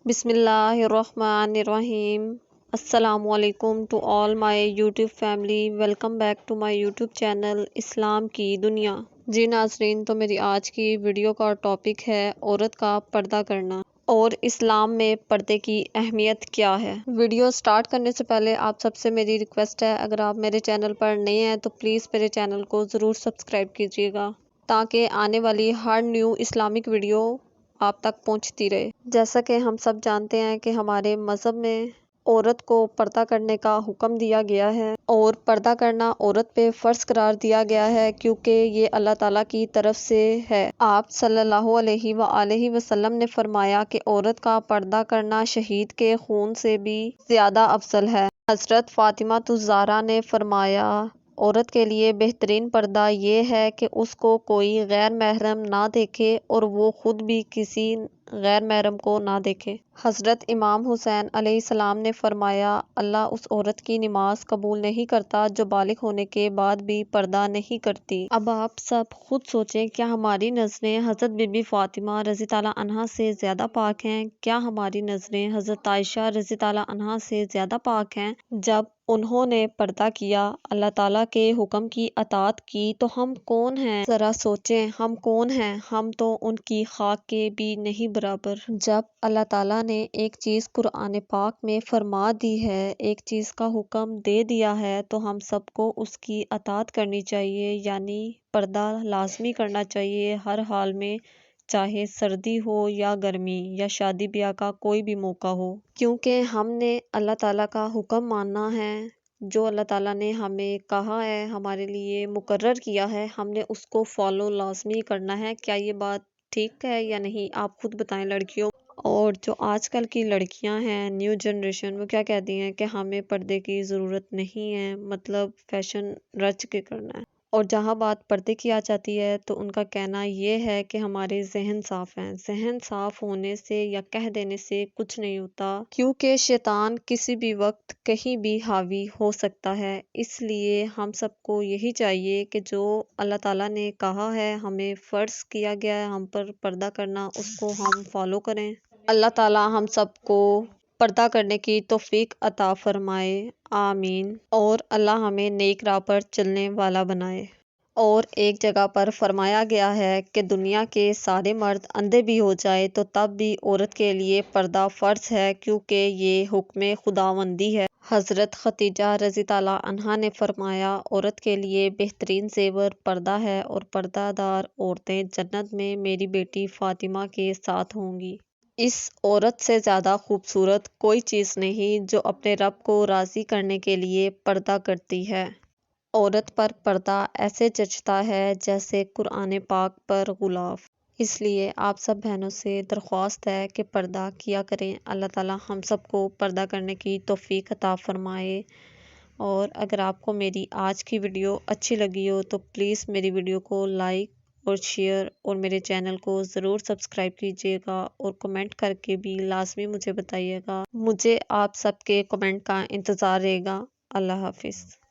بسم اللہ الرحمن الرحیم۔ السلام علیکم to all my YouTube family, welcome back to my YouTube channel اسلام کی دنیا۔ جی ناظرین، تو میری آج کی ویڈیو کا ٹاپک ہے عورت کا پردہ کرنا اور اسلام میں پردے کی اہمیت کیا ہے۔ ویڈیو سٹارٹ کرنے سے پہلے آپ سب سے میری ریکویسٹ ہے، اگر آپ میرے چینل پر نئے ہیں تو پلیز میرے چینل کو ضرور سبسکرائب کیجیے گا تاکہ آنے والی ہر نیو اسلامک ویڈیو آپ تک پہنچتی رہے۔ جیسا کہ ہم سب جانتے ہیں کہ ہمارے مذہب میں عورت کو پردہ کرنے کا حکم دیا گیا ہے اور پردہ کرنا عورت پہ فرض قرار دیا گیا ہے، کیونکہ یہ اللہ تعالیٰ کی طرف سے ہے۔ آپ صلی اللہ علیہ وآلہ وسلم نے فرمایا کہ عورت کا پردہ کرنا شہید کے خون سے بھی زیادہ افضل ہے۔ حضرت فاطمہ الزہرا نے فرمایا، عورت کے لیے بہترین پردہ یہ ہے کہ اس کو کوئی غیر محرم نہ دیکھے اور وہ خود بھی کسی غیر محرم کو نہ دیکھے۔ حضرت امام حسین علیہ السلام نے فرمایا، اللہ اس عورت کی نماز قبول نہیں کرتا جو بالغ ہونے کے بعد بھی پردہ نہیں کرتی۔ اب آپ سب خود سوچیں، کیا ہماری نظریں حضرت بی بی فاطمہ رضی اللہ عنہا سے زیادہ پاک ہیں؟ کیا ہماری نظریں حضرت عائشہ رضی اللہ عنہا سے زیادہ پاک ہیں؟ جب انہوں نے پردہ کیا، اللہ تعالیٰ کے حکم کی اطاعت کی، تو ہم کون ہیں؟ ذرا سوچیں، ہم کون ہیں؟ ہم تو ان کی خاک کے بھی نہیں برابر۔ جب اللہ تعالیٰ نے ایک چیز قرآن پاک میں فرما دی ہے، ایک چیز کا حکم دے دیا ہے، تو ہم سب کو اس کی اطاعت کرنی چاہیے، یعنی پردہ لازمی کرنا چاہیے ہر حال میں، چاہے سردی ہو یا گرمی یا شادی بیاہ کا کوئی بھی موقع ہو، کیونکہ ہم نے اللہ تعالیٰ کا حکم ماننا ہے۔ جو اللہ تعالیٰ نے ہمیں کہا ہے، ہمارے لیے مقرر کیا ہے، ہم نے اس کو فالو لازمی کرنا ہے۔ کیا یہ بات ٹھیک ہے یا نہیں؟ آپ خود بتائیں لڑکیوں۔ اور جو آج کل کی لڑکیاں ہیں، نیو جنریشن، وہ کیا کہتی ہیں کہ ہمیں پردے کی ضرورت نہیں ہے، مطلب فیشن رچ کے کرنا ہے۔ اور جہاں بات پردے کی آ جاتی ہے تو ان کا کہنا یہ ہے کہ ہمارے ذہن صاف ہیں۔ ذہن صاف ہونے سے یا کہہ دینے سے کچھ نہیں ہوتا، کیونکہ شیطان کسی بھی وقت کہیں بھی حاوی ہو سکتا ہے۔ اس لیے ہم سب کو یہی چاہیے کہ جو اللہ تعالیٰ نے کہا ہے، ہمیں فرض کیا گیا ہے ہم پر پردہ کرنا، اس کو ہم فالو کریں۔ اللہ تعالیٰ ہم سب کو پردہ کرنے کی توفیق عطا فرمائے، آمین۔ اور اللہ ہمیں نیک راہ پر چلنے والا بنائے۔ اور ایک جگہ پر فرمایا گیا ہے کہ دنیا کے سارے مرد اندھے بھی ہو جائے تو تب بھی عورت کے لیے پردہ فرض ہے، کیونکہ یہ حکم خداوندی ہے۔ حضرت خدیجہ رضی اللہ عنہا نے فرمایا، عورت کے لیے بہترین زیور پردہ ہے اور پردہ دار عورتیں جنت میں میری بیٹی فاطمہ کے ساتھ ہوں گی۔ اس عورت سے زیادہ خوبصورت کوئی چیز نہیں جو اپنے رب کو راضی کرنے کے لیے پردہ کرتی ہے۔ عورت پر پردہ ایسے جچتا ہے جیسے قرآن پاک پر غلاف۔ اس لیے آپ سب بہنوں سے درخواست ہے کہ پردہ کیا کریں۔ اللہ تعالیٰ ہم سب کو پردہ کرنے کی توفیق عطا فرمائے۔ اور اگر آپ کو میری آج کی ویڈیو اچھی لگی ہو تو پلیز میری ویڈیو کو لائک اور شیئر اور میرے چینل کو ضرور سبسکرائب کیجیے گا، اور کمنٹ کر کے بھی لازمی مجھے بتائیے گا۔ مجھے آپ سب کے کمنٹ کا انتظار رہے گا۔ اللہ حافظ۔